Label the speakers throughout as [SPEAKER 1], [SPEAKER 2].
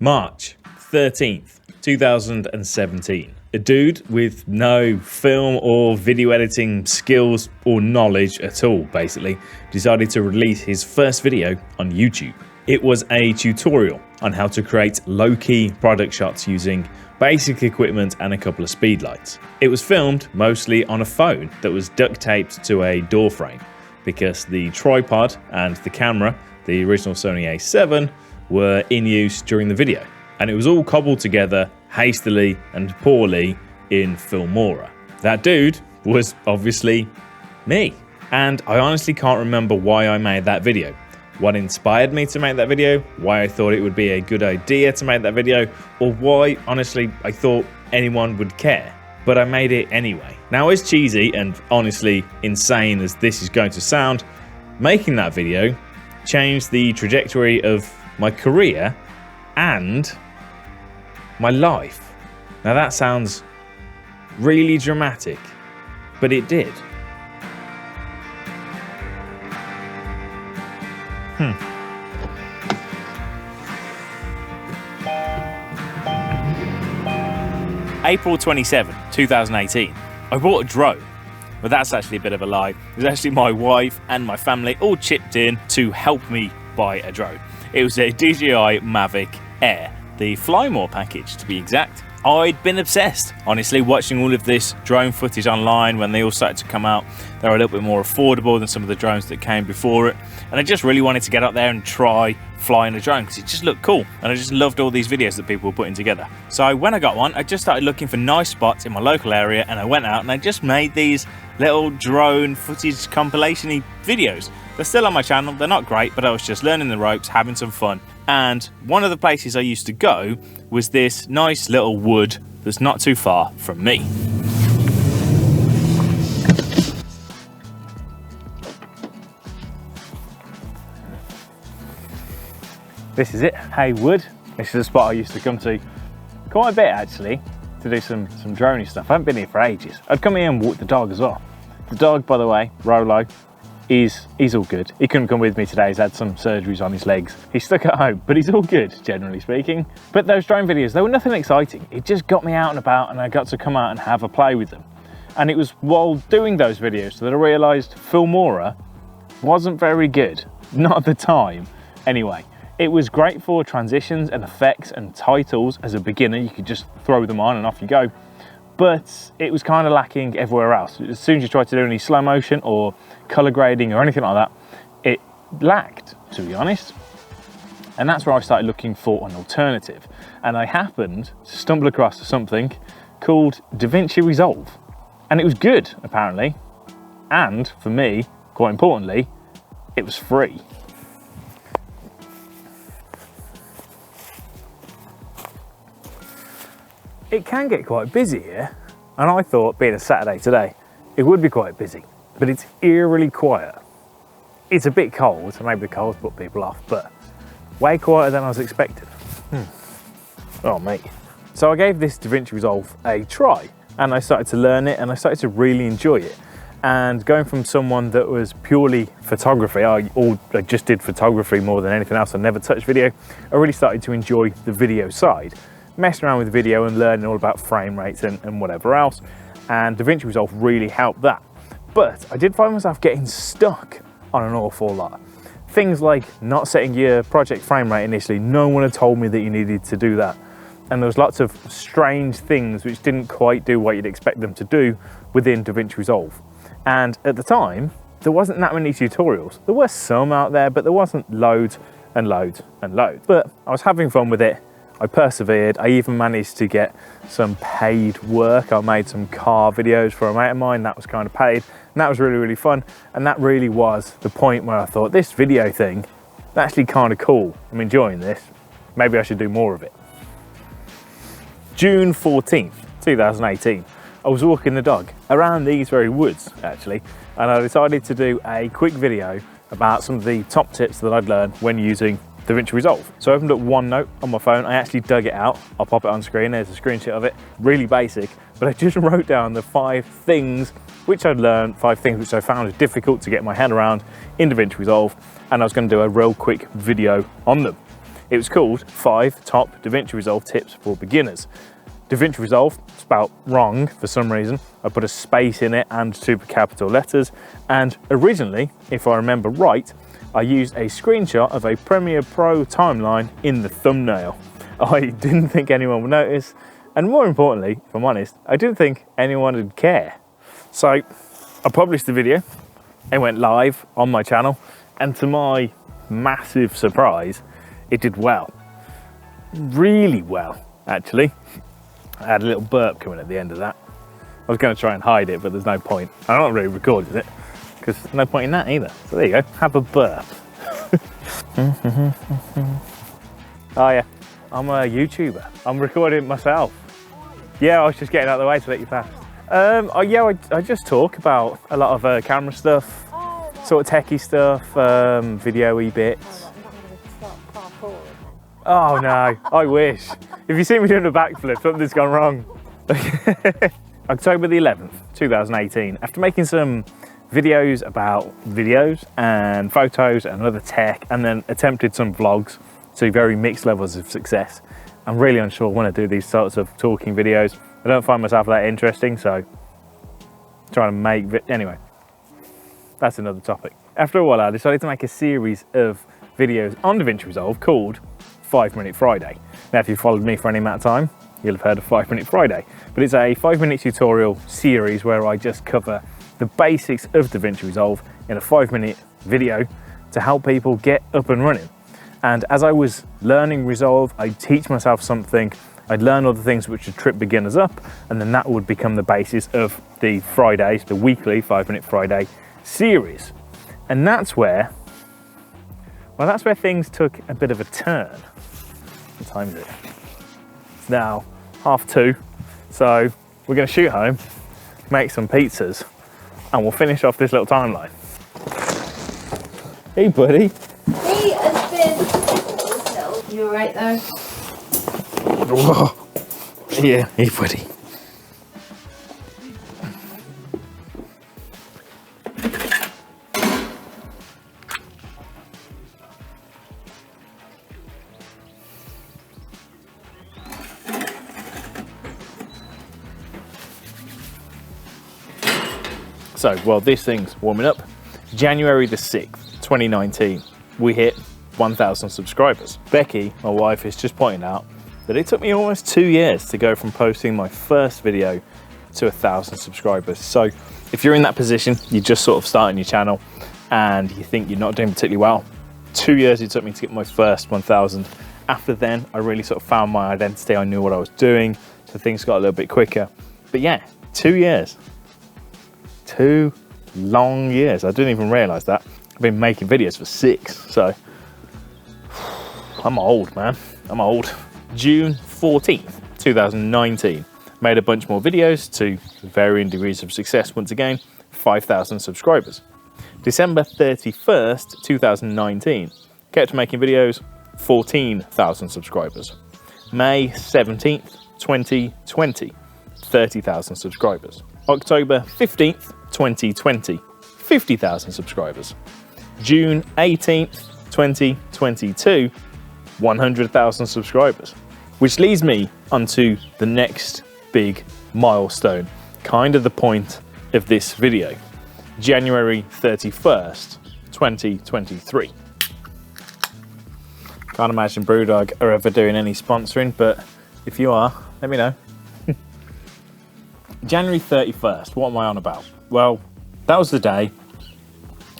[SPEAKER 1] March 13th, 2017. A dude with no film or video editing skills or knowledge at all, basically, decided to release his first video on YouTube. It was a tutorial on how to create low-key product shots using basic equipment and a couple of speed lights. It was filmed mostly on a phone that was duct taped to a door frame because the tripod and the camera, the original Sony A7, were in use during the video. And it was all cobbled together hastily and poorly in Filmora. That dude was obviously me. And I honestly can't remember why I made that video. What inspired me to make that video, why I thought it would be a good idea to make that video, or why, honestly, I thought anyone would care. But I made it anyway. Now, as cheesy and honestly insane as this is going to sound, making that video changed the trajectory of my career and my life. Now that sounds really dramatic, but it did. April 27, 2018. I bought a drone, but that's actually a bit of a lie. It was actually my wife and my family all chipped in to help me buy a drone. It was a DJI Mavic Air, the Fly More package to be exact. I'd been obsessed, honestly, watching all of this drone footage online when they all started to come out. They were a little bit more affordable than some of the drones that came before it. And I just really wanted to get up there and try flying a drone because it just looked cool. And I just loved all these videos that people were putting together. So when I got one, I just started looking for nice spots in my local area, and I went out and I just made these little drone footage compilation-y videos. They're still on my channel, they're not great, but I was just learning the ropes, having some fun. And one of the places I used to go was this nice little wood that's not too far from me. This is it, Haywood. This is a spot I used to come to quite a bit actually, to do some droney stuff. I haven't been here for ages. I'd come here and walk the dog as well. The dog, by the way, Rolo, he's all good. He couldn't come with me today, he's had some surgeries on his legs. He's stuck at home, but he's all good, generally speaking. But those drone videos, they were nothing exciting. It just got me out and about, and I got to come out and have a play with them. And it was while doing those videos that I realized Filmora wasn't very good. Not at the time, anyway. It was great for transitions and effects and titles. As a beginner, you could just throw them on and off you go. But it was kind of lacking everywhere else. As soon as you tried to do any slow motion or color grading or anything like that, it lacked, to be honest. And that's where I started looking for an alternative. And I happened to stumble across something called DaVinci Resolve. And it was good, apparently. And for me, quite importantly, it was free. It can get quite busy here, and I thought, being a Saturday today, it would be quite busy, but it's eerily quiet. It's a bit cold, so maybe the cold's put people off, but way quieter than I was expecting. Oh, mate. So I gave this DaVinci Resolve a try, and I started to learn it, and I started to really enjoy it. And going from someone that was purely photography, I just did photography more than anything else, I never touched video, I really started to enjoy the video side. Messing around with video and learning all about frame rates and whatever else, and DaVinci Resolve really helped that. But I did find myself getting stuck on an awful lot. Things like not setting your project frame rate initially. No one had told me that you needed to do that. And there was lots of strange things which didn't quite do what you'd expect them to do within DaVinci Resolve. And at the time, there wasn't that many tutorials. There were some out there, but there wasn't loads and loads and loads. But I was having fun with it. I persevered. I even managed to get some paid work. I made some car videos for a mate of mine that was kind of paid, and that was really, really fun. And that really was the point where I thought, this video thing, that's actually kind of cool. I'm enjoying this. Maybe I should do more of it. June 14th, 2018. I was walking the dog around these very woods, actually, and I decided to do a quick video about some of the top tips that I'd learned when using DaVinci Resolve. So I opened up OneNote on my phone. I actually dug it out. I'll pop it on screen. There's a screenshot of it. Really basic, but I just wrote down the 5 things which I'd learned, 5 things which I found difficult to get my head around in DaVinci Resolve, and I was going to do a real quick video on them. It was called 5 Top DaVinci Resolve Tips for Beginners. DaVinci Resolve, spelt wrong for some reason. I put a space in it and super capital letters. And originally, if I remember right, I used a screenshot of a Premiere Pro timeline in the thumbnail. I didn't think anyone would notice. And more importantly, if I'm honest, I didn't think anyone would care. So I published the video. It went live on my channel. And to my massive surprise, it did well. Really well, actually. I had a little burp coming at the end of that. I was going to try and hide it, but there's no point. I'm not really recording it, because there's no point in that either. So there you go, have a burp. Oh yeah, I'm a YouTuber. I'm recording it myself. Yeah, I was just getting out of the way to let you pass. I just talk about a lot of camera stuff, sort of techie stuff, video-y bits. Oh no, I wish. If you see me doing a backflip, something's gone wrong. October the 11th, 2018, after making some videos about videos and photos and other tech, and then attempted some vlogs, so very mixed levels of success. I'm really unsure when to do these sorts of talking videos. I don't find myself that interesting, so trying to make, anyway, that's another topic. After a while, I decided to make a series of videos on DaVinci Resolve called 5 Minute Friday. Now, if you followed me for any amount of time, you'll have heard of 5 Minute Friday, but it's a 5-minute tutorial series where I just cover the basics of DaVinci Resolve in a 5-minute video to help people get up and running. And as I was learning Resolve, I'd teach myself something, I'd learn other things which would trip beginners up, and then that would become the basis of the Fridays, the weekly 5 Minute Friday series. And that's where things took a bit of a turn. What time is it? It's now 2:30, so we're going to shoot home, make some pizzas, and we'll finish off this little timeline. Hey buddy.
[SPEAKER 2] He has been... You alright though?
[SPEAKER 1] Whoa. Yeah, hey buddy. So, while this thing's warming up, January the 6th, 2019, we hit 1,000 subscribers. Becky, my wife, is just pointing out that it took me almost 2 years to go from posting my first video to 1,000 subscribers. So, if you're in that position, you're just sort of starting your channel and you think you're not doing particularly well, 2 years it took me to get my first 1,000. After then, I really sort of found my identity. I knew what I was doing, so things got a little bit quicker. But yeah, 2 years. 2 long years. I didn't even realize that. I've been making videos for 6, so I'm old, man. I'm old. June 14th, 2019. Made a bunch more videos to varying degrees of success. Once again, 5,000 subscribers. December 31st, 2019. Kept making videos, 14,000 subscribers. May 17th, 2020. 30,000 subscribers. October 15th, 2020, 50,000 subscribers. June 18th, 2022, 100,000 subscribers. Which leads me onto the next big milestone, kind of the point of this video. January 31st, 2023. Can't imagine Brewdog are ever doing any sponsoring, but if you are, let me know. January 31st, what am I on about? Well, that was the day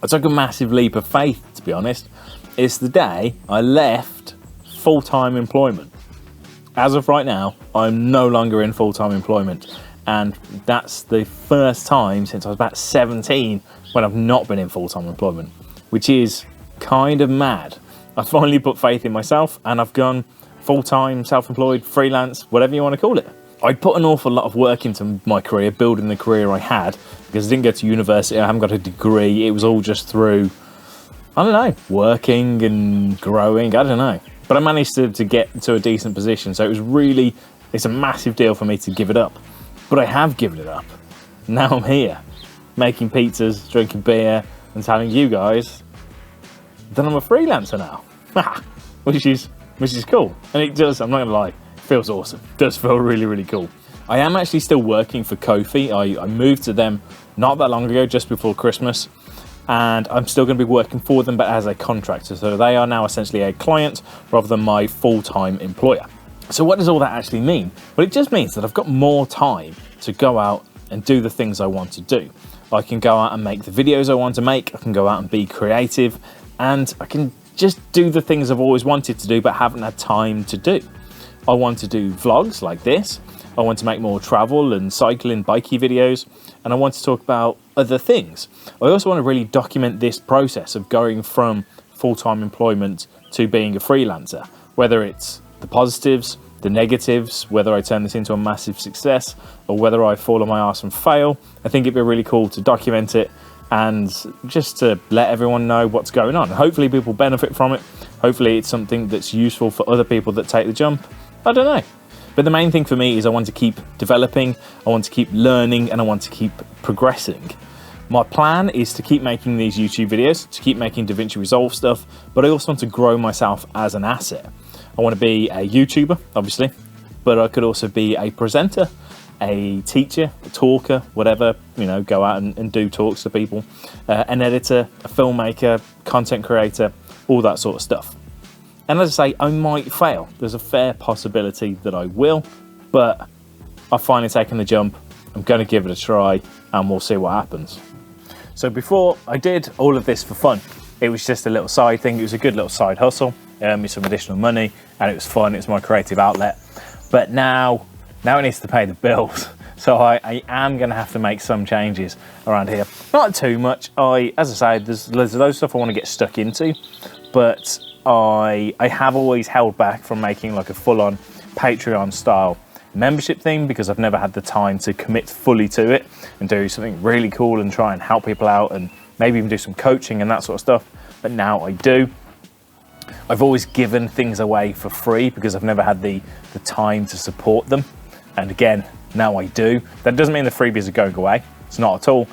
[SPEAKER 1] I took a massive leap of faith, to be honest. It's the day I left full-time employment. As of right now, I'm no longer in full-time employment. And that's the first time since I was about 17 when I've not been in full-time employment, which is kind of mad. I finally put faith in myself and I've gone full-time, self-employed, freelance, whatever you want to call it. I put an awful lot of work into my career, building the career I had, because I didn't go to university, I haven't got a degree, it was all just through, I don't know, working and growing, I don't know. But I managed to get to a decent position, so it's a massive deal for me to give it up. But I have given it up. Now I'm here, making pizzas, drinking beer, and telling you guys that I'm a freelancer now. Which is which is cool. And it does, I'm not gonna lie, feels awesome. It does feel really, really cool. I am actually still working for Ko-fi. I moved to them not that long ago, just before Christmas, and I'm still going to be working for them, but as a contractor. So they are now essentially a client rather than my full-time employer. So what does all that actually mean? Well, it just means that I've got more time to go out and do the things I want to do. I can go out and make the videos I want to make. I can go out and be creative, and I can just do the things I've always wanted to do but haven't had time to do. I want to do vlogs like this. I want to make more travel and cycling, bikey videos, and I want to talk about other things. I also want to really document this process of going from full-time employment to being a freelancer, whether it's the positives, the negatives, whether I turn this into a massive success or whether I fall on my arse and fail. I think it'd be really cool to document it and just to let everyone know what's going on. Hopefully people benefit from it. Hopefully it's something that's useful for other people that take the jump. I don't know. But the main thing for me is I want to keep developing, I want to keep learning, and I want to keep progressing. My plan is to keep making these YouTube videos, to keep making DaVinci Resolve stuff, but I also want to grow myself as an asset. I want to be a YouTuber, obviously, but I could also be a presenter, a teacher, a talker, whatever, you know, go out and do talks to people, an editor, a filmmaker, content creator, all that sort of stuff. And as I say, I might fail. There's a fair possibility that I will, but I've finally taken the jump. I'm going to give it a try and we'll see what happens. So before I did all of this for fun, it was just a little side thing. It was a good little side hustle, earned me some additional money, and it was fun. It was my creative outlet. But now it needs to pay the bills. So I am going to have to make some changes around here. Not too much. As I say, there's loads of stuff I want to get stuck into, but I have always held back from making like a full-on Patreon style membership thing because I've never had the time to commit fully to it and do something really cool and try and help people out and maybe even do some coaching and that sort of stuff. But now I do. I've always given things away for free because I've never had the time to support them. And again, now I do. That doesn't mean the freebies are going away. It's not at all.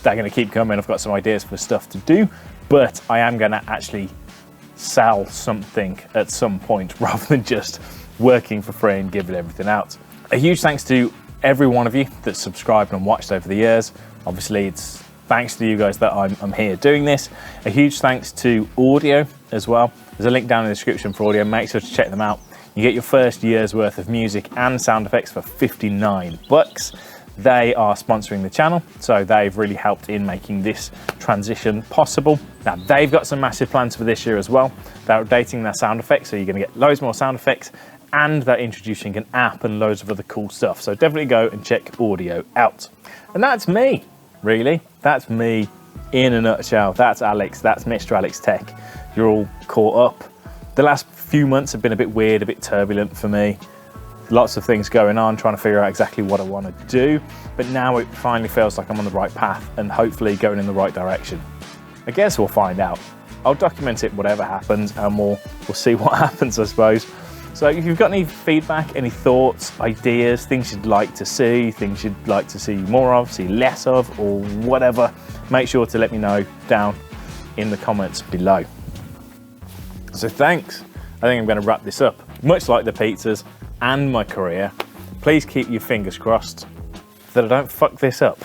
[SPEAKER 1] They're going to keep coming. I've got some ideas for stuff to do, but I am going to actually sell something at some point rather than just working for free and giving everything out. A huge thanks to every one of you that's subscribed and watched over the years. Obviously it's thanks to you guys that I'm here doing this. A huge thanks to Audio as well. There's a link down in the description for Audio. Make sure to check them out. You get your first year's worth of music and sound effects for 59 bucks. They are sponsoring the channel, so they've really helped in making this transition possible. Now, they've got some massive plans for this year as well. They're updating their sound effects, so you're gonna get loads more sound effects, and they're introducing an app and loads of other cool stuff. So definitely go and check Audio out. And that's me, really. That's me in a nutshell. That's Alex, that's MrAlexTech. You're all caught up. The last few months have been a bit weird, a bit turbulent for me. Lots of things going on, trying to figure out exactly what I want to do. But now it finally feels like I'm on the right path and hopefully going in the right direction. I guess we'll find out. I'll document it whatever happens and we'll see what happens, I suppose. So if you've got any feedback, any thoughts, ideas, things you'd like to see, things you'd like to see more of, see less of, or whatever, make sure to let me know down in the comments below. So thanks. I think I'm going to wrap this up. Much like the pizzas and my career, please keep your fingers crossed that I don't fuck this up.